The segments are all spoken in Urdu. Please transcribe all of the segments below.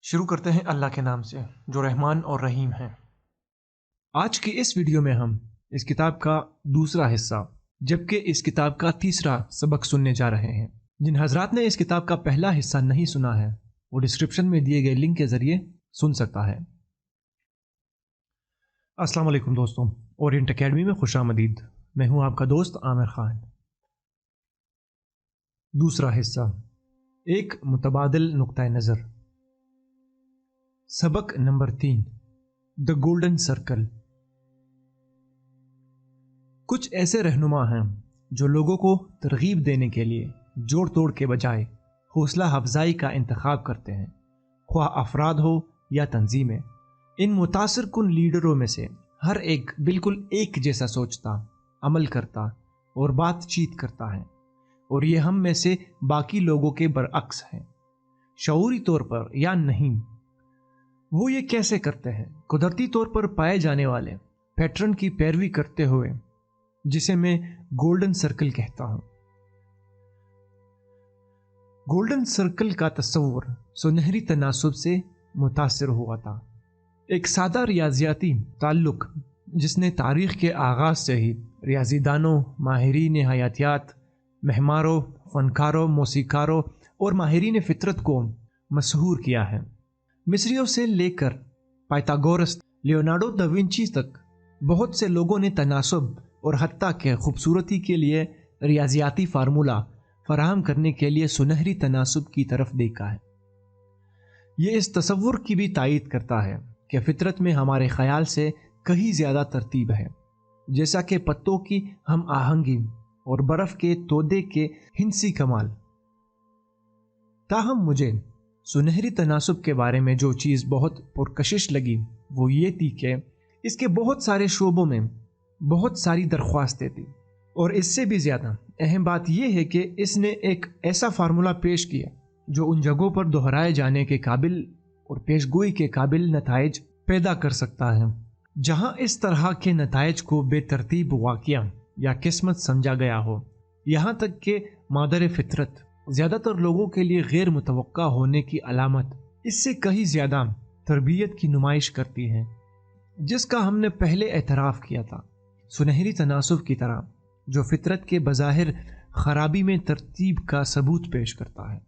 شروع کرتے ہیں اللہ کے نام سے جو رحمان اور رحیم ہیں۔ آج کی اس ویڈیو میں ہم اس کتاب کا دوسرا حصہ جبکہ اس کتاب کا تیسرا سبق سننے جا رہے ہیں۔ جن حضرات نے اس کتاب کا پہلا حصہ نہیں سنا ہے وہ ڈسکرپشن میں دیے گئے لنک کے ذریعے سن سکتا ہے۔ السلام علیکم دوستوں، اورینٹ اکیڈمی میں خوش آمدید۔ میں ہوں آپ کا دوست عامر خان۔ دوسرا حصہ، ایک متبادل نقطہ نظر۔ سبق نمبر 3، دا گولڈن سرکل۔ کچھ ایسے رہنما ہیں جو لوگوں کو ترغیب دینے کے لیے جوڑ توڑ کے بجائے حوصلہ افزائی کا انتخاب کرتے ہیں، خواہ افراد ہو یا تنظیمیں۔ ان متاثر کن لیڈروں میں سے ہر ایک بالکل ایک جیسا سوچتا، عمل کرتا اور بات چیت کرتا ہے، اور یہ ہم میں سے باقی لوگوں کے برعکس ہیں، شعوری طور پر یا نہیں۔ وہ یہ کیسے کرتے ہیں؟ قدرتی طور پر پائے جانے والے پیٹرن کی پیروی کرتے ہوئے، جسے میں گولڈن سرکل کہتا ہوں۔ گولڈن سرکل کا تصور سنہری تناسب سے متاثر ہوا تھا، ایک سادہ ریاضیاتی تعلق جس نے تاریخ کے آغاز سے ہی ریاضی دانوں، ماہرین حیاتیات، معماروں، فنکاروں، موسیقاروں اور ماہرین فطرت کو مسحور کیا ہے۔ مصریوں سے لے کر پائتاگورس، لیونارڈو دا وینچی تک بہت سے لوگوں نے تناسب اور حتیٰ کہ خوبصورتی کے لیے ریاضیاتی فارمولہ فراہم کرنے کے لیے سنہری تناسب کی طرف دیکھا ہے۔ یہ اس تصور کی بھی تائید کرتا ہے کہ فطرت میں ہمارے خیال سے کہیں زیادہ ترتیب ہے، جیسا کہ پتوں کی ہم آہنگی اور برف کے تودے کے ہندسی کمال۔ تاہم مجھے سنہری تناسب کے بارے میں جو چیز بہت پرکشش لگی وہ یہ تھی کہ اس کے بہت سارے شعبوں میں بہت ساری درخواستیں تھیں، اور اس سے بھی زیادہ اہم بات یہ ہے کہ اس نے ایک ایسا فارمولہ پیش کیا جو ان جگہوں پر دہرائے جانے کے قابل اور پیشگوئی کے قابل نتائج پیدا کر سکتا ہے جہاں اس طرح کے نتائج کو بے ترتیب واقعہ یا قسمت سمجھا گیا ہو، یہاں تک کہ مادر فطرت زیادہ تر لوگوں کے لیے غیر متوقع ہونے کی علامت اس سے کہیں زیادہ تربیت کی نمائش کرتی ہے، جس کا ہم نے پہلے اعتراف کیا تھا۔ سنہری تناسب کی طرح جو فطرت کے بظاہر خرابی میں ترتیب کا ثبوت پیش کرتا ہے،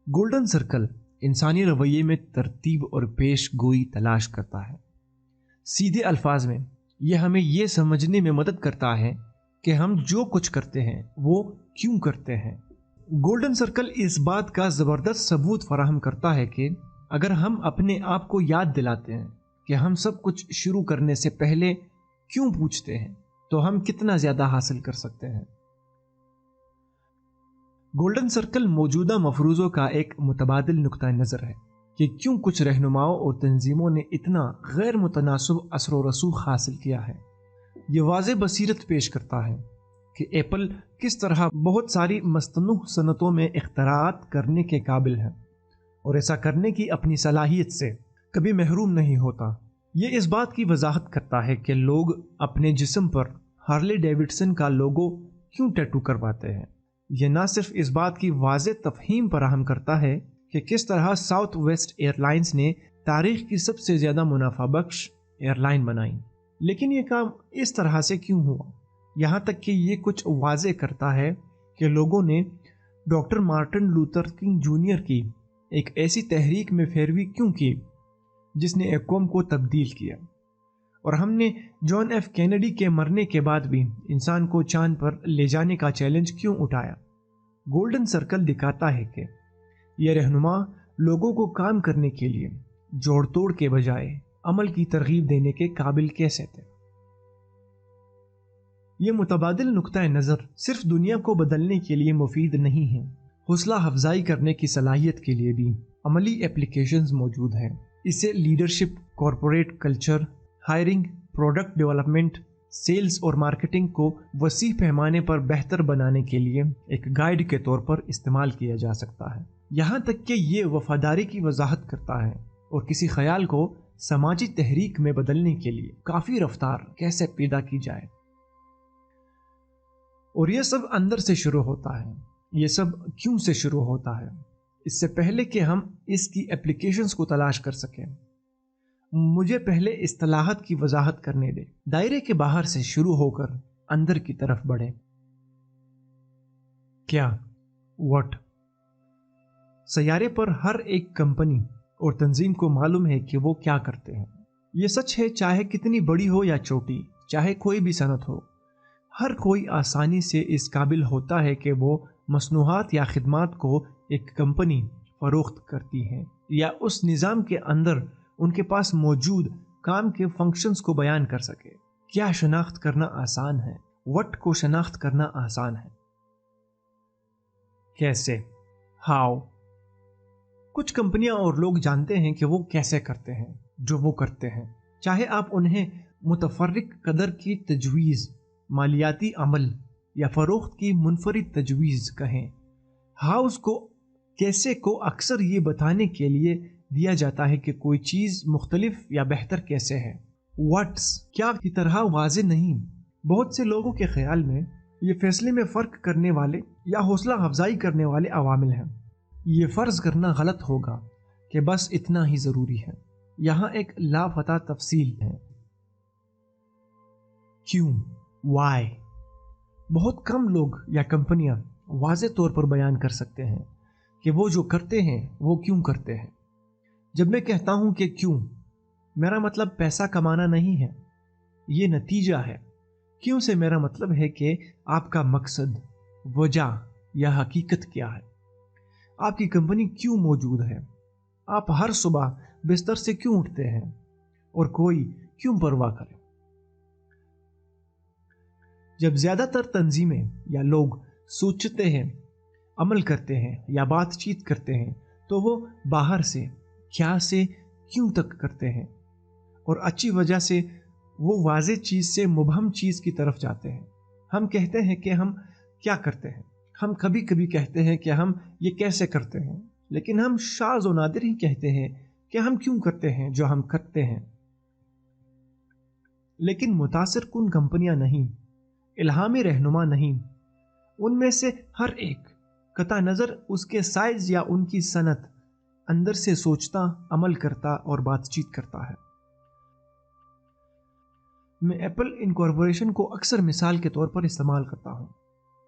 گولڈن سرکل انسانی رویے میں ترتیب اور پیش گوئی تلاش کرتا ہے۔ سیدھے الفاظ میں یہ ہمیں یہ سمجھنے میں مدد کرتا ہے کہ ہم جو کچھ کرتے ہیں وہ کیوں کرتے ہیں۔ گولڈن سرکل اس بات کا زبردست ثبوت فراہم کرتا ہے کہ اگر ہم اپنے آپ کو یاد دلاتے ہیں کہ ہم سب کچھ شروع کرنے سے پہلے کیوں پوچھتے ہیں تو ہم کتنا زیادہ حاصل کر سکتے ہیں۔ گولڈن سرکل موجودہ مفروضوں کا ایک متبادل نقطہ نظر ہے کہ کیوں کچھ رہنماؤں اور تنظیموں نے اتنا غیر متناسب اثر و رسوخ حاصل کیا ہے۔ یہ واضح بصیرت پیش کرتا ہے کہ ایپل کس طرح بہت ساری مصنوع صنعتوں میں اختراعات کرنے کے قابل ہے اور ایسا کرنے کی اپنی صلاحیت سے کبھی محروم نہیں ہوتا۔ یہ اس بات کی وضاحت کرتا ہے کہ لوگ اپنے جسم پر ہارلے ڈیوڈسن کا لوگو کیوں ٹیٹو کرواتے ہیں۔ یہ نہ صرف اس بات کی واضح تفہیم فراہم کرتا ہے کہ کس طرح ساؤتھ ویسٹ ایئر لائنز نے تاریخ کی سب سے زیادہ منافع بخش ایئر لائن بنائی، لیکن یہ کام اس طرح سے کیوں ہوا۔ یہاں تک کہ یہ کچھ واضح کرتا ہے کہ لوگوں نے doctor Martin Luther king junior کی ایک ایسی تحریک میں پیروی کیوں کی جس نے ایک قوم کو تبدیل کیا، اور ہم نے جان ایف کینیڈی کے مرنے کے بعد بھی انسان کو چاند پر لے جانے کا چیلنج کیوں اٹھایا۔ گولڈن سرکل دکھاتا ہے کہ یہ رہنما لوگوں کو کام کرنے کے لیے جوڑ توڑ کے بجائے عمل کی ترغیب دینے کے قابل کیسے تھے۔ یہ متبادل نقطہ نظر صرف دنیا کو بدلنے کے لیے مفید نہیں ہے، حوصلہ افزائی کرنے کی صلاحیت کے لیے بھی عملی ایپلیکیشنز موجود ہیں۔ اسے leadership, corporate culture, hiring, product development, sales اور مارکیٹنگ کو وسیع پیمانے پر بہتر بنانے کے لیے ایک گائیڈ کے طور پر استعمال کیا جا سکتا ہے، یہاں تک کہ یہ وفاداری کی وضاحت کرتا ہے اور کسی خیال کو سماجی تحریک میں بدلنے کے لیے کافی رفتار کیسے پیدا کی جائے۔ اور یہ سب اندر سے شروع ہوتا ہے۔ یہ سب کیوں سے شروع ہوتا ہے؟ اس سے پہلے کہ ہم اس کی اپلیکیشنز کو تلاش کر سکیں، مجھے پہلے اصطلاحات کی وضاحت کرنے دے۔ دائرے کے باہر سے شروع ہو کر اندر کی طرف بڑھیں۔ کیا، واٹ؟ سیارے پر ہر ایک کمپنی اور تنظیم کو معلوم ہے کہ وہ کیا کرتے ہیں۔ یہ سچ ہے، چاہے کتنی بڑی ہو یا چھوٹی، چاہے کوئی بھی صنعت ہو، ہر کوئی آسانی سے اس قابل ہوتا ہے کہ وہ مصنوعات یا خدمات کو ایک کمپنی فروخت کرتی ہے یا اس نظام کے اندر ان کے پاس موجود کام کے فنکشنز کو بیان کر سکے۔ کیا شناخت کرنا آسان ہے؟ وٹ کو شناخت کرنا آسان ہے۔ کیسے؟ ہاؤ؟ کچھ کمپنیاں اور لوگ جانتے ہیں کہ وہ کیسے کرتے ہیں جو وہ کرتے ہیں، چاہے آپ انہیں متفرق قدر کی تجویز، مالیاتی عمل یا فروخت کی منفرد تجویز کہیں۔ ہاؤس کو کیسے کو اکثر یہ بتانے کے لیے دیا جاتا ہے کہ کوئی چیز مختلف یا بہتر کیسے ہے۔ واٹس کیا کی طرح واضح نہیں۔ بہت سے لوگوں کے خیال میں یہ فیصلے میں فرق کرنے والے یا حوصلہ افزائی کرنے والے عوامل ہیں۔ یہ فرض کرنا غلط ہوگا کہ بس اتنا ہی ضروری ہے۔ یہاں ایک لاپتہ تفصیل ہے۔ کیوں؟ وائی؟ بہت کم لوگ یا کمپنیاں واضح طور پر بیان کر سکتے ہیں کہ وہ جو کرتے ہیں وہ کیوں کرتے ہیں۔ جب میں کہتا ہوں کہ کیوں، میرا مطلب پیسہ کمانا نہیں ہے، یہ نتیجہ ہے۔ کیوں سے میرا مطلب ہے کہ آپ کا مقصد، وجہ یا حقیقت کیا ہے۔ آپ کی کمپنی کیوں موجود ہے؟ آپ ہر صبح بستر سے کیوں اٹھتے ہیں اور کوئی کیوں پرواہ کرے؟ جب زیادہ تر تنظیمیں یا لوگ سوچتے ہیں، عمل کرتے ہیں یا بات چیت کرتے ہیں تو وہ باہر سے کیا سے کیوں تک کرتے ہیں، اور اچھی وجہ سے وہ واضح چیز سے مبہم چیز کی طرف جاتے ہیں۔ ہم کہتے ہیں کہ ہم کیا کرتے ہیں، ہم کبھی کبھی کہتے ہیں کہ ہم یہ کیسے کرتے ہیں، لیکن ہم شاذ و نادر ہی کہتے ہیں کہ ہم کیوں کرتے ہیں جو ہم کرتے ہیں۔ لیکن متاثر کن کمپنیاں نہیں، الہامی رہنما نہیں، ان میں سے ہر ایک قطع نظر اس کے سائز یا ان کی صنعت اندر سے سوچتا، عمل کرتا اور بات چیت کرتا ہے۔ میں ایپل انکارپوریشن کو اکثر مثال کے طور پر استعمال کرتا ہوں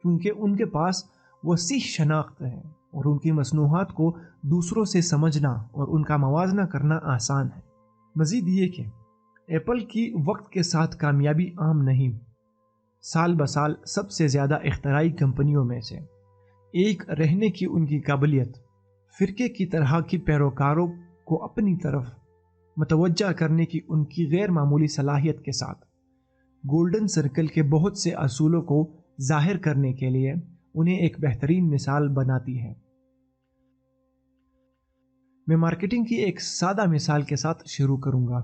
کیونکہ ان کے پاس وسیع شناخت ہے اور ان کی مصنوعات کو دوسروں سے سمجھنا اور ان کا موازنہ کرنا آسان ہے۔ مزید یہ کہ ایپل کی وقت کے ساتھ کامیابی عام نہیں، سال بسال سب سے زیادہ اختراعی کمپنیوں میں سے ایک رہنے کی ان کی قابلیت، فرقے کی طرح کی پیروکاروں کو اپنی طرف متوجہ کرنے کی ان کی غیر معمولی صلاحیت کے ساتھ، گولڈن سرکل کے بہت سے اصولوں کو ظاہر کرنے کے لیے انہیں ایک بہترین مثال بناتی ہے۔ میں مارکیٹنگ کی ایک سادہ مثال کے ساتھ شروع کروں گا۔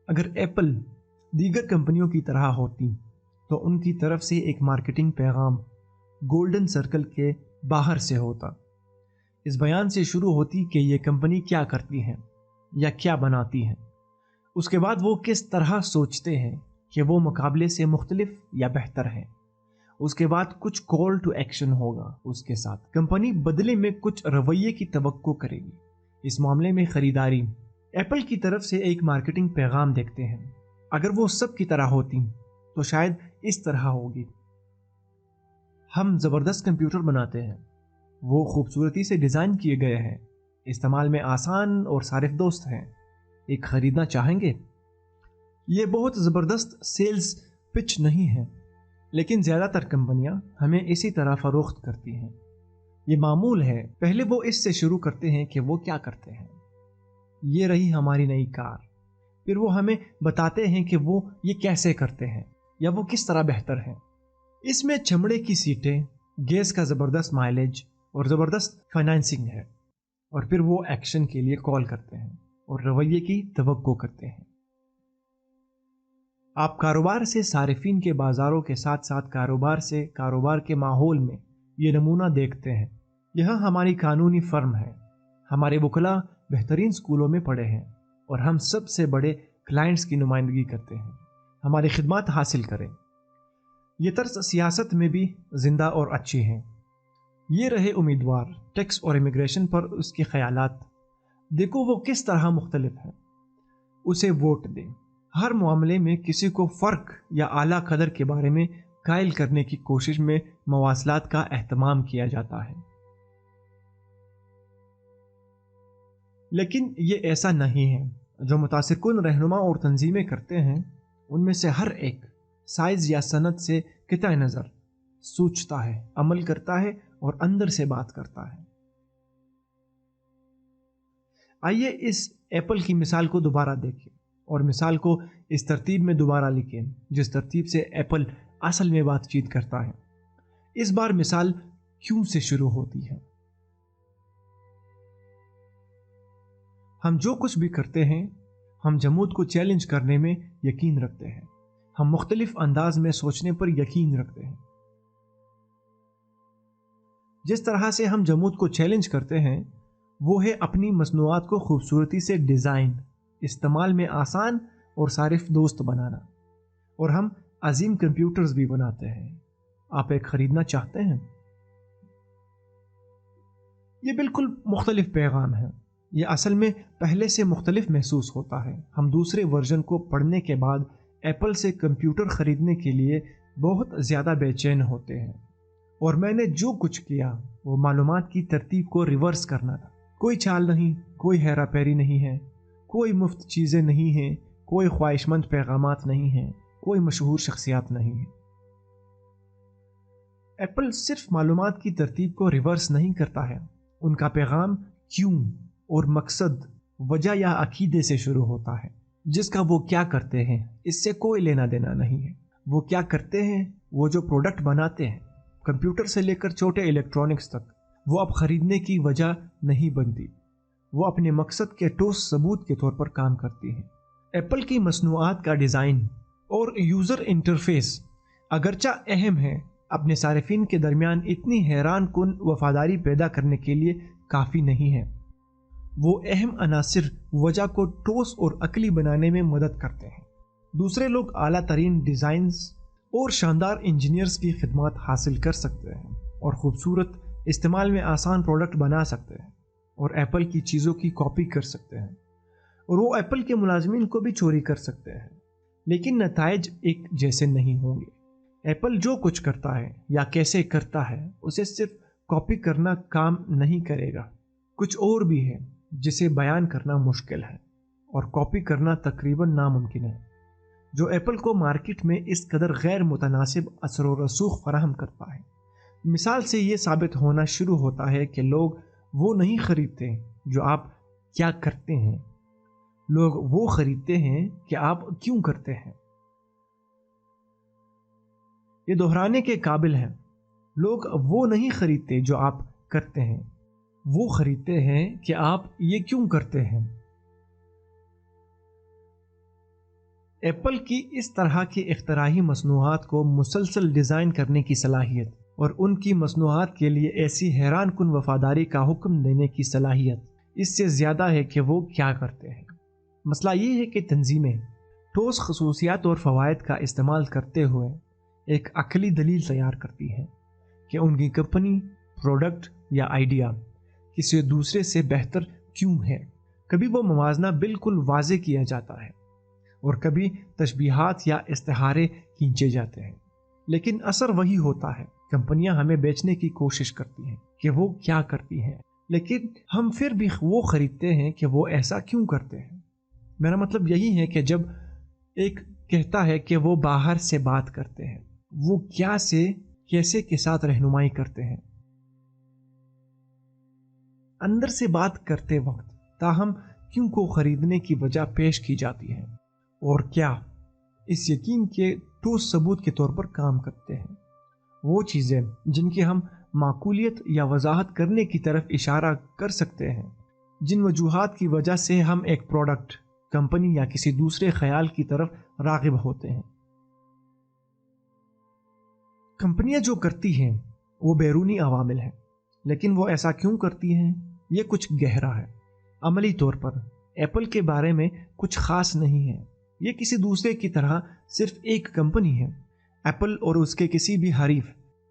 اگر ایپل دیگر کمپنیوں کی طرح ہوتی تو ان کی طرف سے ایک مارکیٹنگ پیغام گولڈن سرکل کے باہر سے ہوتا۔ اس بیان سے شروع ہوتی کہ یہ کمپنی کیا کرتی ہے یا کیا بناتی ہے، اس کے بعد وہ کس طرح سوچتے ہیں کہ وہ مقابلے سے مختلف یا بہتر ہے، اس کے بعد کچھ کال ٹو ایکشن ہوگا اس کے ساتھ۔ کمپنی بدلے میں کچھ رویے کی توقع کرے گی، اس معاملے میں خریداری۔ ایپل کی طرف سے ایک مارکیٹنگ پیغام دیکھتے ہیں، اگر وہ سب کی طرح ہوتی تو شاید اس طرح ہوگی: ہم زبردست کمپیوٹر بناتے ہیں، وہ خوبصورتی سے ڈیزائن کیے گئے ہیں، استعمال میں آسان اور صارف دوست ہیں، ایک خریدنا چاہیں گے۔ یہ بہت زبردست سیلز پچ نہیں ہے، لیکن زیادہ تر کمپنیاں ہمیں اسی طرح فروخت کرتی ہیں۔ یہ معمول ہے، پہلے وہ اس سے شروع کرتے ہیں کہ وہ کیا کرتے ہیں، یہ رہی ہماری نئی کار، پھر وہ ہمیں بتاتے ہیں کہ وہ یہ کیسے کرتے ہیں یا وہ کس طرح بہتر ہیں۔ اس میں چمڑے کی سیٹیں، گیس کا زبردست مائلیج اور زبردست فائنانسنگ ہے، اور پھر وہ ایکشن کے لیے کال کرتے ہیں اور رویے کی توقع کرتے ہیں۔ آپ کاروبار سے صارفین کے بازاروں کے ساتھ ساتھ کاروبار سے کاروبار کے ماحول میں یہ نمونہ دیکھتے ہیں۔ یہاں ہماری قانونی فرم ہے، ہمارے وکلاء بہترین سکولوں میں پڑھے ہیں اور ہم سب سے بڑے کلائنٹس کی نمائندگی کرتے ہیں، ہماری خدمات حاصل کریں۔ یہ طرز سیاست میں بھی زندہ اور اچھی ہیں۔ یہ رہے امیدوار ٹیکس اور امیگریشن پر اس کے خیالات، دیکھو وہ کس طرح مختلف ہے۔ اسے ووٹ دیں۔ ہر معاملے میں کسی کو فرق یا اعلیٰ قدر کے بارے میں قائل کرنے کی کوشش میں مواصلات کا اہتمام کیا جاتا ہے، لیکن یہ ایسا نہیں ہے۔ جو متاثر کن رہنما اور تنظیمیں کرتے ہیں ان میں سے ہر ایک سائز یا صنعت سے قطع نظر سوچتا ہے، عمل کرتا ہے اور اندر سے بات کرتا ہے۔ آئیے اس ایپل کی مثال کو دوبارہ دیکھیں اور مثال کو اس ترتیب میں دوبارہ لکھیں جس ترتیب سے ایپل اصل میں بات چیت کرتا ہے۔ اس بار مثال کیوں سے شروع ہوتی ہے۔ ہم جو کچھ بھی کرتے ہیں ہم جمود کو چیلنج کرنے میں یقین رکھتے ہیں، ہم مختلف انداز میں سوچنے پر یقین رکھتے ہیں۔ جس طرح سے ہم جمود کو چیلنج کرتے ہیں وہ ہے اپنی مصنوعات کو خوبصورتی سے ڈیزائن، استعمال میں آسان اور صارف دوست بنانا، اور ہم عظیم کمپیوٹرز بھی بناتے ہیں۔ آپ ایک خریدنا چاہتے ہیں؟ یہ بالکل مختلف پیغام ہے۔ یہ اصل میں پہلے سے مختلف محسوس ہوتا ہے۔ ہم دوسرے ورژن کو پڑھنے کے بعد ایپل سے کمپیوٹر خریدنے کے لیے بہت زیادہ بے چین ہوتے ہیں، اور میں نے جو کچھ کیا وہ معلومات کی ترتیب کو ریورس کرنا تھا۔ کوئی چال نہیں، کوئی ہیرا پھیری نہیں ہے، کوئی مفت چیزیں نہیں ہیں، کوئی خواہش مند پیغامات نہیں ہیں، کوئی مشہور شخصیات نہیں ہیں۔ ایپل صرف معلومات کی ترتیب کو ریورس نہیں کرتا ہے، ان کا پیغام کیوں اور مقصد، وجہ یا عقیدے سے شروع ہوتا ہے، جس کا وہ کیا کرتے ہیں اس سے کوئی لینا دینا نہیں ہے۔ وہ کیا کرتے ہیں، وہ جو پروڈکٹ بناتے ہیں، کمپیوٹر سے لے کر چھوٹے الیکٹرانکس تک، وہ اب خریدنے کی وجہ نہیں بنتی، وہ اپنے مقصد کے ٹھوس ثبوت کے طور پر کام کرتی ہیں۔ ایپل کی مصنوعات کا ڈیزائن اور یوزر انٹرفیس اگرچہ اہم ہے، اپنے صارفین کے درمیان اتنی حیران کن وفاداری پیدا کرنے کے لیے کافی نہیں ہے۔ وہ اہم عناصر وجہ کو ٹھوس اور عقلی بنانے میں مدد کرتے ہیں۔ دوسرے لوگ اعلیٰ ترین ڈیزائنز اور شاندار انجینئرز کی خدمات حاصل کر سکتے ہیں اور خوبصورت، استعمال میں آسان پروڈکٹ بنا سکتے ہیں اور ایپل کی چیزوں کی کاپی کر سکتے ہیں، اور وہ ایپل کے ملازمین کو بھی چوری کر سکتے ہیں، لیکن نتائج ایک جیسے نہیں ہوں گے۔ ایپل جو کچھ کرتا ہے یا کیسے کرتا ہے اسے صرف کاپی کرنا کام نہیں کرے گا، کچھ اور بھی ہے جسے بیان کرنا مشکل ہے اور کاپی کرنا تقریباً ناممکن ہے، جو ایپل کو مارکیٹ میں اس قدر غیر متناسب اثر و رسوخ فراہم کرتا ہے۔ مثال سے یہ ثابت ہونا شروع ہوتا ہے کہ لوگ وہ نہیں خریدتے جو آپ کیا کرتے ہیں، لوگ وہ خریدتے ہیں کہ آپ کیوں کرتے ہیں۔ یہ دہرانے کے قابل ہے، لوگ وہ نہیں خریدتے جو آپ کرتے ہیں، وہ خریدتے ہیں کہ آپ یہ کیوں کرتے ہیں۔ ایپل کی اس طرح کی اختراعی مصنوعات کو مسلسل ڈیزائن کرنے کی صلاحیت اور ان کی مصنوعات کے لیے ایسی حیران کن وفاداری کا حکم دینے کی صلاحیت اس سے زیادہ ہے کہ وہ کیا کرتے ہیں۔ مسئلہ یہ ہے کہ تنظیمیں ٹھوس خصوصیات اور فوائد کا استعمال کرتے ہوئے ایک عقلی دلیل تیار کرتی ہیں کہ ان کی کمپنی، پروڈکٹ یا آئیڈیا کسی دوسرے سے بہتر کیوں ہے۔ کبھی وہ موازنہ بالکل واضح کیا جاتا ہے اور کبھی تشبیہات یا استعارے کھینچے جاتے ہیں، لیکن اثر وہی ہوتا ہے۔ کمپنیاں ہمیں بیچنے کی کوشش کرتی ہیں کہ وہ کیا کرتی ہیں، لیکن ہم پھر بھی وہ خریدتے ہیں کہ وہ ایسا کیوں کرتے ہیں۔ میرا مطلب یہی ہے کہ جب ایک کہتا ہے کہ وہ باہر سے بات کرتے ہیں، وہ کیا سے کیسے کے ساتھ رہنمائی کرتے ہیں۔ اندر سے بات کرتے وقت تاہم کیوں کو خریدنے کی وجہ پیش کی جاتی ہے، اور کیا اس یقین کے ٹھوس ثبوت کے طور پر کام کرتے ہیں۔ وہ چیزیں جن کی ہم معقولیت یا وضاحت کرنے کی طرف اشارہ کر سکتے ہیں، جن وجوہات کی وجہ سے ہم ایک پروڈکٹ، کمپنی یا کسی دوسرے خیال کی طرف راغب ہوتے ہیں۔ کمپنیاں جو کرتی ہیں وہ بیرونی عوامل ہیں، لیکن وہ ایسا کیوں کرتی ہیں یہ کچھ گہرا ہے۔ عملی طور پر ایپل کے بارے میں کچھ خاص نہیں ہے، یہ کسی دوسرے کی طرح صرف ایک کمپنی ہے۔ ایپل اور اس کے کسی بھی حریف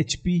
HP,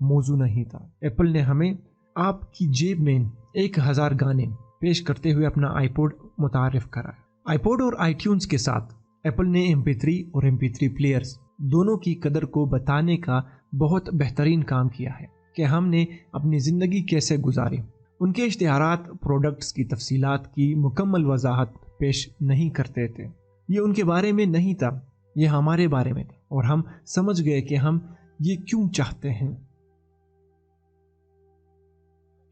موضوع نہیں تھا۔ ایپل نے ہمیں آپ کی جیب میں 1000 گانے پیش کرتے ہوئے اپنا آئی پوڈ متعارف کرایا۔ آئی پوڈ اور آئی ٹیونز کے ساتھ ایپل نے MP3 اور MP3 پلیئرز دونوں کی قدر کو بتانے کا بہت بہترین کام کیا ہے کہ ہم نے اپنی زندگی کیسے گزاری۔ ان کے اشتہارات پروڈکٹس کی تفصیلات کی مکمل وضاحت پیش نہیں کرتے تھے۔ یہ ان کے بارے میں نہیں تھا، یہ ہمارے بارے میں تھا، اور ہم سمجھ گئے کہ ہم یہ کیوں چاہتے ہیں۔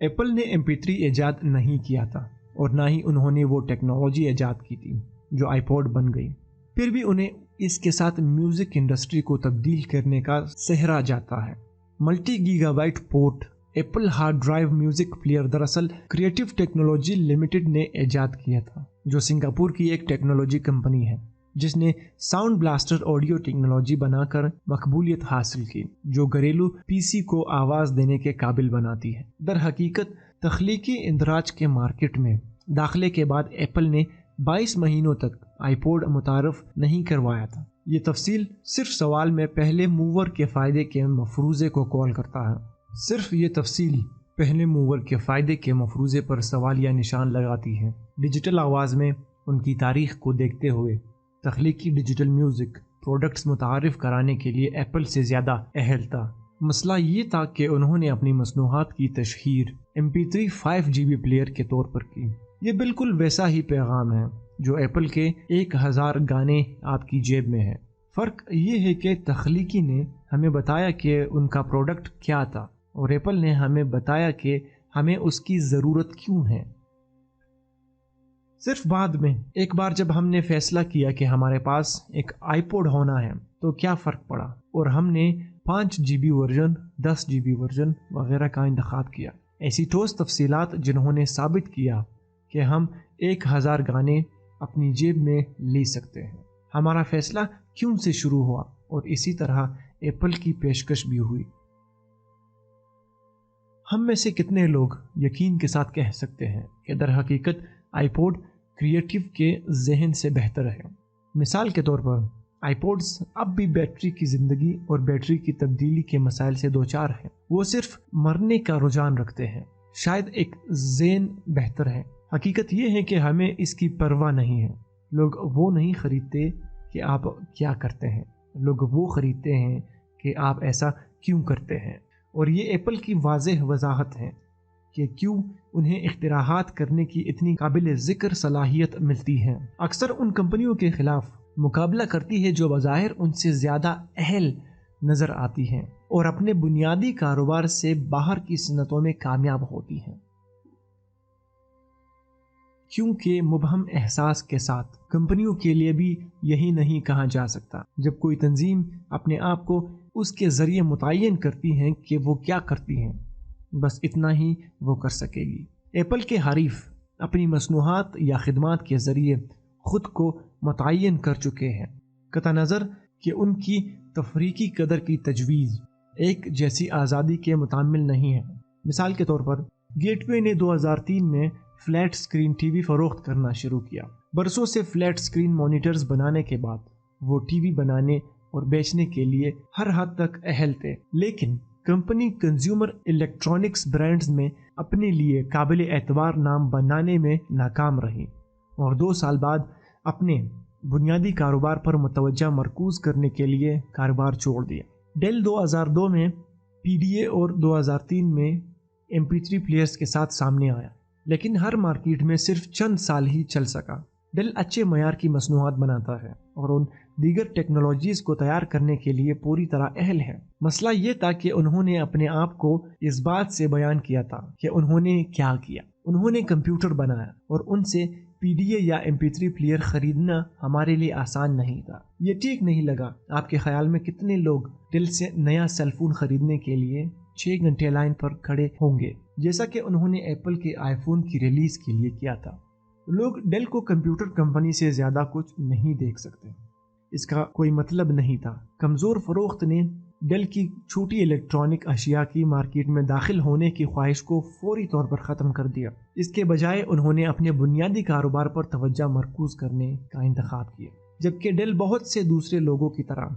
ایپل نے MP3 ایجاد نہیں کیا تھا اور نہ ہی انہوں نے وہ ٹیکنالوجی ایجاد کی تھی جو آئی پوڈ بن گئی، پھر بھی انہیں اس کے ساتھ میوزک انڈسٹری کو تبدیل کرنے کا سہرا جاتا ہے۔ Multi gigabyte portable hard drive music player دراصل کریٹو ٹیکنالوجی لمیٹڈ نے ایجاد کیا تھا، جو سنگاپور کی ایک ٹیکنالوجی کمپنی ہے جس نے ساؤنڈ بلاسٹر آڈیو ٹیکنالوجی بنا کر مقبولیت حاصل کی، جو گھریلو PC کو آواز دینے کے قابل بناتی ہے۔ در حقیقت تخلیقی اندراج کے مارکیٹ میں داخلے کے بعد ایپل نے 22 مہینوں تک آئی پوڈ متعارف نہیں کروایا تھا۔ یہ تفصیل صرف سوال میں پہلے موور کے فائدے کے مفروضے کو کال کرتا ہے۔ صرف یہ تفصیل پہلے موور کے فائدے کے مفروضے پر سوالیہ نشان لگاتی ہے۔ ڈیجیٹل آواز میں ان کی تاریخ کو دیکھتے ہوئے تخلیقی ڈیجیٹل میوزک پروڈکٹس متعارف کرانے کے لیے ایپل سے زیادہ اہل تھا۔ مسئلہ یہ تھا کہ انہوں نے اپنی مصنوعات کی تشہیر MP3 5 GB پلیئر کے طور پر کی۔ یہ بالکل ویسا ہی پیغام ہے جو ایپل کے 1000 گانے آپ کی جیب میں ہے۔ فرق یہ ہے کہ تخلیقی نے ہمیں بتایا کہ ان کا پروڈکٹ کیا تھا اور ایپل نے ہمیں بتایا کہ ہمیں اس کی ضرورت کیوں ہے۔ صرف بعد میں ایک بار جب ہم نے فیصلہ کیا کہ ہمارے پاس ایک آئی پوڈ ہونا ہے تو کیا فرق پڑا، اور ہم نے 5 GB ورژن، 10 GB ورژن وغیرہ کا انتخاب کیا۔ ایسی ٹھوس تفصیلات جنہوں نے ثابت کیا کہ ہم 1000 گانے اپنی جیب میں لے سکتے ہیں۔ ہمارا فیصلہ کیوں سے شروع ہوا اور اسی طرح ایپل کی پیشکش بھی ہوئی۔ ہم میں سے کتنے لوگ یقین کے ساتھ کہہ سکتے ہیں کہ در حقیقت آئی پوڈ کریٹو کے ذہن سے بہتر ہے؟ مثال کے طور پر آئی پوڈز اب بھی بیٹری کی زندگی اور بیٹری کی تبدیلی کے مسائل سے دوچار ہیں۔ وہ صرف مرنے کا رجحان رکھتے ہیں۔ شاید ایک ذہن بہتر ہے۔ حقیقت یہ ہے کہ ہمیں اس کی پرواہ نہیں ہے۔ لوگ وہ نہیں خریدتے کہ آپ کیا کرتے ہیں، لوگ وہ خریدتے ہیں کہ آپ ایسا کیوں کرتے ہیں۔ اور یہ ایپل کی واضح وضاحت ہے کہ کیوں انہیں اختراعات کرنے کی اتنی قابل ذکر صلاحیت ملتی ہے۔ اکثر ان کمپنیوں کے خلاف مقابلہ کرتی ہے جو بظاہر ان سے زیادہ اہل نظر آتی ہیں اور اپنے بنیادی کاروبار سے باہر کی صنعتوں میں کامیاب ہوتی ہیں۔ کیونکہ مبہم احساس کے ساتھ کمپنیوں کے لیے بھی یہی نہیں کہا جا سکتا۔ جب کوئی تنظیم اپنے آپ کو اس کے ذریعے متعین کرتی ہے کہ وہ کیا کرتی ہیں، بس اتنا ہی وہ کر سکے گی۔ ایپل کے حریف اپنی مصنوعات یا خدمات کے ذریعے خود کو متعین کر چکے ہیں، قطع نظر کہ ان کی تفریقی قدر کی تجویز ایک جیسی آزادی کے متعامل نہیں ہے۔ مثال کے طور پر گیٹ وے نے 2003 میں فلیٹ سکرین ٹی وی فروخت کرنا شروع کیا۔ برسوں سے فلیٹ سکرین مانیٹرز بنانے کے بعد وہ ٹی وی بنانے اور بیچنے کے لیے ہر حد تک اہل تھے، لیکن کمپنی کنزیومر الیکٹرانکس برانڈز میں اپنے لیے قابل اعتبار نام بنانے میں ناکام رہی اور 2 سال بعد اپنے بنیادی کاروبار پر متوجہ مرکوز کرنے کے لیے کاروبار چھوڑ دیا۔ ڈیل 2002 میں PDA اور 2003 میں MP3 پلیئرز کے ساتھ سامنے آیا، لیکن ہر مارکیٹ میں صرف چند سال ہی چل سکا۔ ڈیل اچھے معیار کی مصنوعات بناتا ہے اور ان دیگر ٹیکنالوجیز کو تیار کرنے کے لیے پوری طرح اہل ہے۔ مسئلہ یہ تھا کہ انہوں نے اپنے آپ کو اس بات سے بیان کیا تھا کہ انہوں نے کیا کیا۔ انہوں نے کمپیوٹر بنایا اور ان سے PDA یا MP3 پلیئر خریدنا ہمارے لیے آسان نہیں تھا۔ یہ ٹھیک نہیں لگا۔ آپ کے خیال میں کتنے لوگ ڈیل سے نیا سیل فون خریدنے کے لیے 6 گھنٹے لائن پر کھڑے ہوں گے، جیسا کہ انہوں نے ایپل کے آئی فون کی ریلیز کے لیے کیا تھا؟ لوگ ڈیل کو کمپیوٹر کمپنی سے زیادہ کچھ نہیں دیکھ سکتے۔ اس کا کوئی مطلب نہیں تھا۔ کمزور فروخت نے ڈیل کی چھوٹی الیکٹرانک اشیاء کی مارکیٹ میں داخل ہونے کی خواہش کو فوری طور پر ختم کر دیا۔ اس کے بجائے انہوں نے اپنے بنیادی کاروبار پر توجہ مرکوز کرنے کا انتخاب کیا، جبکہ ڈیل بہت سے دوسرے لوگوں کی طرح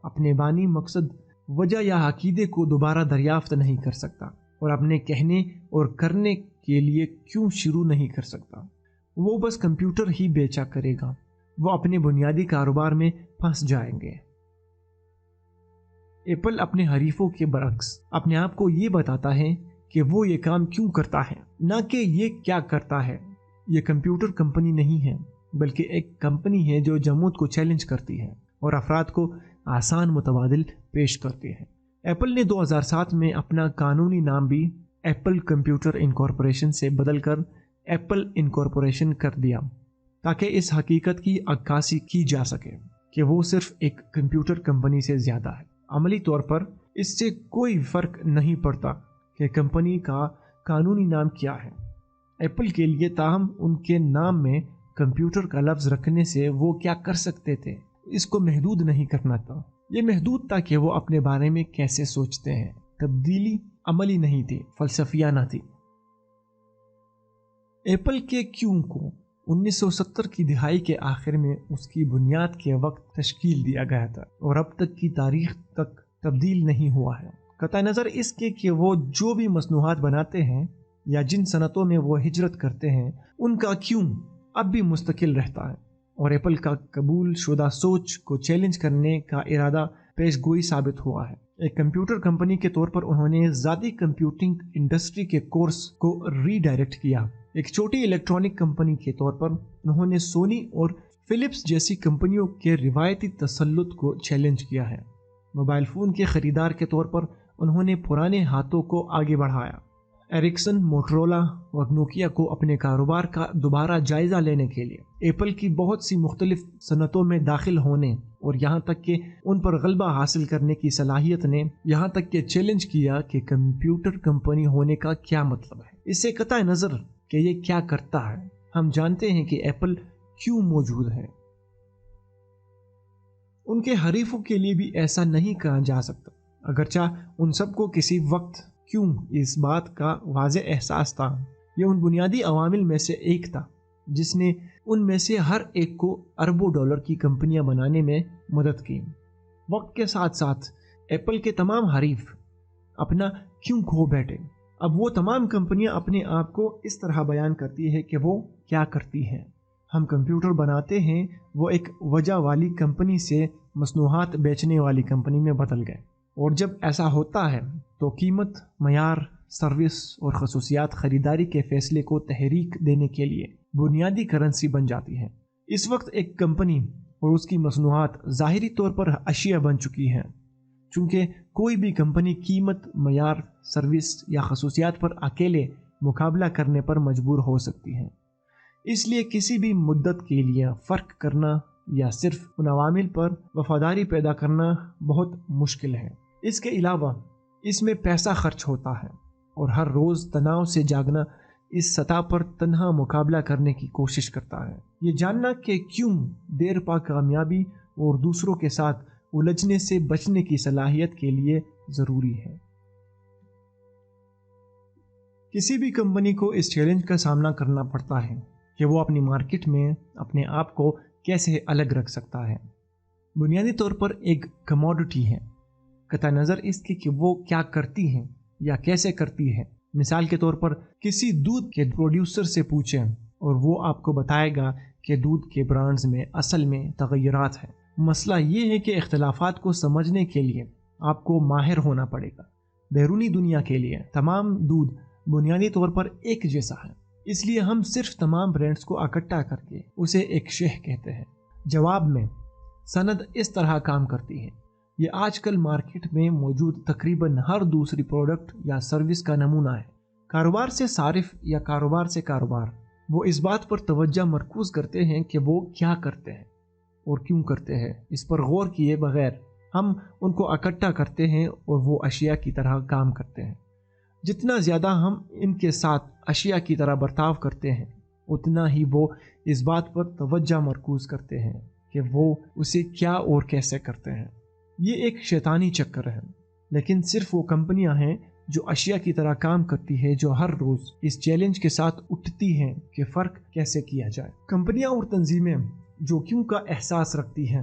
اپنے بانی مقصد وجہ یا عقیدے کو دوبارہ دریافت نہیں کر سکتا اور اپنے کہنے اور کرنے کے لیے کیوں شروع نہیں کر سکتا۔ وہ بس کمپیوٹر ہی بیچا کرے گا، وہ اپنے بنیادی کاروبار میں پھنس جائیں گے۔ ایپل اپنے حریفوں کے برعکس اپنے آپ کو یہ بتاتا ہے کہ وہ یہ کام کیوں کرتا ہے، نہ کہ یہ کیا کرتا ہے۔ یہ کمپیوٹر کمپنی نہیں ہے، بلکہ ایک کمپنی ہے جو جمود کو چیلنج کرتی ہے اور افراد کو آسان متبادل پیش کرتی ہے۔ ایپل نے 2007 میں اپنا قانونی نام بھی ایپل کمپیوٹر انکارپوریشن سے بدل کر ایپل انکارپوریشن کر دیا، تاکہ اس حقیقت کی عکاسی کی جا سکے کہ وہ صرف ایک کمپیوٹر کمپنی سے زیادہ ہے۔ عملی طور پر اس سے کوئی فرق نہیں پڑتا کہ کمپنی کا قانونی نام کیا ہے۔ ایپل کے لیے تاہم ان کے نام میں کمپیوٹر کا لفظ رکھنے سے وہ کیا کر سکتے تھے، اس کو محدود نہیں کرنا تھا۔ یہ محدود تھا کہ وہ اپنے بارے میں کیسے سوچتے ہیں۔ تبدیلی عملی نہیں تھی، فلسفیانہ تھی۔ ایپل کے کیوں کو 1970 کی دہائی کے آخر میں اس کی بنیاد کے وقت تشکیل دیا گیا تھا اور اب تک کی تاریخ تک تبدیل نہیں ہوا ہے، قطع نظر اس کے کہ وہ جو بھی مصنوعات بناتے ہیں یا جن صنعتوں میں وہ ہجرت کرتے ہیں، ان کا کیوں اب بھی مستقل رہتا ہے، اور ایپل کا قبول شدہ سوچ کو چیلنج کرنے کا ارادہ پیش گوئی ثابت ہوا ہے۔ ایک کمپیوٹر کمپنی کے طور پر انہوں نے ذاتی کمپیوٹنگ انڈسٹری کے کورس کو ری ڈائریکٹ کیا۔ ایک چھوٹی الیکٹرانک کمپنی کے طور پر انہوں نے سونی اور فلپس جیسی کمپنیوں کے روایتی تسلط کو چیلنج کیا ہے۔ موبائل فون کے خریدار کے طور پر انہوں نے پرانے ہاتھوں کو آگے بڑھایا۔ ایرکسن، موٹرولا اور نوکیا کو اپنے کاروبار کا دوبارہ جائزہ لینے کے لیے ایپل کی بہت سی مختلف صنعتوں میں داخل ہونے اور یہاں تک کہ ان پر غلبہ حاصل کرنے کی صلاحیت نے یہاں تک کہ چیلنج کیا کہ کمپیوٹر کمپنی ہونے کا کیا مطلب ہے۔ اس سے قطع نظر کہ یہ کیا کرتا ہے، ہم جانتے ہیں کہ ایپل کیوں موجود ہے۔ ان کے حریفوں کے لیے بھی ایسا نہیں کہا جا سکتا، اگرچہ ان سب کو کسی وقت کیوں اس بات کا واضح احساس تھا۔ یہ ان بنیادی عوامل میں سے ایک تھا جس نے ان میں سے ہر ایک کو اربوں ڈالر کی کمپنیاں بنانے میں مدد کی۔ وقت کے ساتھ ساتھ ایپل کے تمام حریف اپنا کیوں کھو بیٹھے۔ اب وہ تمام کمپنیاں اپنے آپ کو اس طرح بیان کرتی ہے کہ وہ کیا کرتی ہیں۔ ہم کمپیوٹر بناتے ہیں، وہ ایک وجہ والی کمپنی سے مصنوعات بیچنے والی کمپنی میں بدل گئے، اور جب ایسا ہوتا ہے تو قیمت، معیار، سروس اور خصوصیات خریداری کے فیصلے کو تحریک دینے کے لیے بنیادی کرنسی بن جاتی ہیں۔ اس وقت ایک کمپنی اور اس کی مصنوعات ظاہری طور پر اشیاء بن چکی ہیں، چونکہ کوئی بھی کمپنی قیمت، معیار، سروس یا خصوصیات پر اکیلے مقابلہ کرنے پر مجبور ہو سکتی ہے۔ اس لیے کسی بھی مدت کے لیے فرق کرنا یا صرف ان عوامل پر وفاداری پیدا کرنا بہت مشکل ہے۔ اس کے علاوہ اس میں پیسہ خرچ ہوتا ہے اور ہر روز تناؤ سے جاگنا اس سطح پر تنہا مقابلہ کرنے کی کوشش کرتا ہے۔ یہ جاننا کہ کیوں دیر پا کامیابی اور دوسروں کے ساتھ الجھنے سے بچنے کی صلاحیت کے لیے ضروری ہے۔ کسی بھی کمپنی کو اس چیلنج کا سامنا کرنا پڑتا ہے کہ وہ اپنی مارکیٹ میں اپنے آپ کو کیسے الگ رکھ سکتا ہے۔ بنیادی طور پر ایک کموڈٹی ہے، قطع نظر اس کی کہ وہ کیا کرتی ہیں یا کیسے کرتی ہے۔ مثال کے طور پر کسی دودھ کے پروڈیوسر سے پوچھیں اور وہ آپ کو بتائے گا کہ دودھ کے برانڈز میں اصل میں تغیرات ہیں۔ مسئلہ یہ ہے کہ اختلافات کو سمجھنے کے لیے آپ کو ماہر ہونا پڑے گا۔ بیرونی دنیا کے لیے تمام دودھ بنیادی طور پر ایک جیسا ہے، اس لیے ہم صرف تمام برانڈز کو اکٹھا کر کے اسے ایک شے کہتے ہیں۔ جواب میں سند اس طرح کام کرتی ہے۔ یہ آج کل مارکیٹ میں موجود تقریباً ہر دوسری پروڈکٹ یا سروس کا نمونہ ہے۔ کاروبار سے صارف یا کاروبار سے کاروبار، وہ اس بات پر توجہ مرکوز کرتے ہیں کہ وہ کیا کرتے ہیں اور کیوں کرتے ہیں۔ اس پر غور کیے بغیر ہم ان کو اکٹھا کرتے ہیں اور وہ اشیاء کی طرح کام کرتے ہیں۔ جتنا زیادہ ہم ان کے ساتھ اشیاء کی طرح برتاؤ کرتے ہیں، اتنا ہی وہ اس بات پر توجہ مرکوز کرتے ہیں کہ وہ اسے کیا اور کیسے کرتے ہیں۔ یہ ایک شیطانی چکر ہے، لیکن صرف وہ کمپنیاں ہیں جو اشیاء کی طرح کام کرتی ہے جو ہر روز اس چیلنج کے ساتھ اٹھتی ہیں کہ فرق کیسے کیا جائے۔ کمپنیاں اور تنظیمیں جو کیوں کا احساس رکھتی ہیں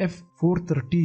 F430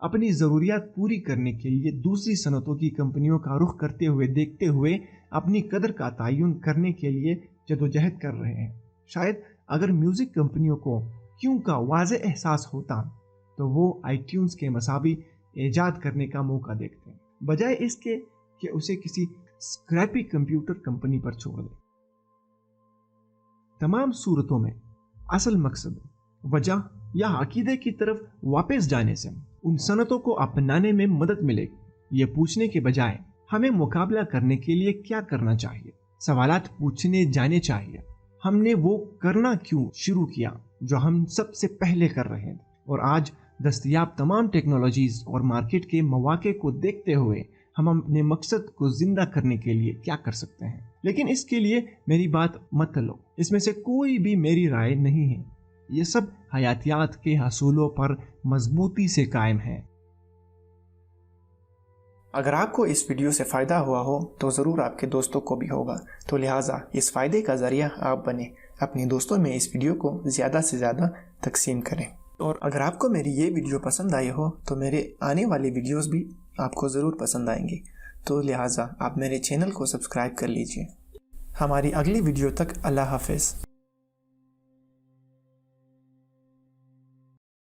اپنی ضروریات پوری کرنے کے لیے دوسری صنعتوں کی کمپنیوں کا رخ کرتے ہوئے دیکھتے ہوئے اپنی قدر کا تعین کرنے کے لیے جدوجہد کر رہے ہیں۔ شاید اگر میوزک کمپنیوں کو کیوں کا واضح احساس ہوتا تو وہ آئی ٹیونز کے مساوی ایجاد کرنے کا موقع دیکھتے ہیں، بجائے اس کے کہ اسے کسی اسکریپی کمپیوٹر کمپنی پر چھوڑ دیں۔ تمام صورتوں میں اصل مقصد وجہ یا عقیدے کی طرف واپس جانے سے ان صنعتوں کو اپنانے میں مدد ملے گی، یہ پوچھنے کے بجائے ہمیں مقابلہ کرنے کے لیے کیا کرنا چاہیے۔ سوالات پوچھنے جانے چاہیے، ہم نے وہ کرنا کیوں شروع کیا جو ہم سب سے پہلے کر رہے ہیں، اور آج دستیاب تمام ٹیکنالوجیز اور مارکیٹ کے مواقع کو دیکھتے ہوئے ہم اپنے مقصد کو زندہ کرنے کے لیے کیا کر سکتے ہیں۔ لیکن اس کے لیے میری بات مت لو، اس میں سے کوئی بھی میری رائے نہیں ہے، یہ سب حیاتیات کے حصولوں پر مضبوطی سے قائم ہے۔ اگر آپ کو اس ویڈیو سے فائدہ ہوا ہو تو ضرور آپ کے دوستوں کو بھی ہوگا، تو لہٰذا اس فائدے کا ذریعہ آپ بنیں، اپنے دوستوں میں اس ویڈیو کو زیادہ سے زیادہ تقسیم کریں۔ اور اگر آپ کو میری یہ ویڈیو پسند آئی ہو تو میرے آنے والے ویڈیوز بھی آپ کو ضرور پسند آئیں گے، تو لہٰذا آپ میرے چینل کو سبسکرائب کر لیجئے۔ ہماری اگلی ویڈیو تک اللہ حافظ۔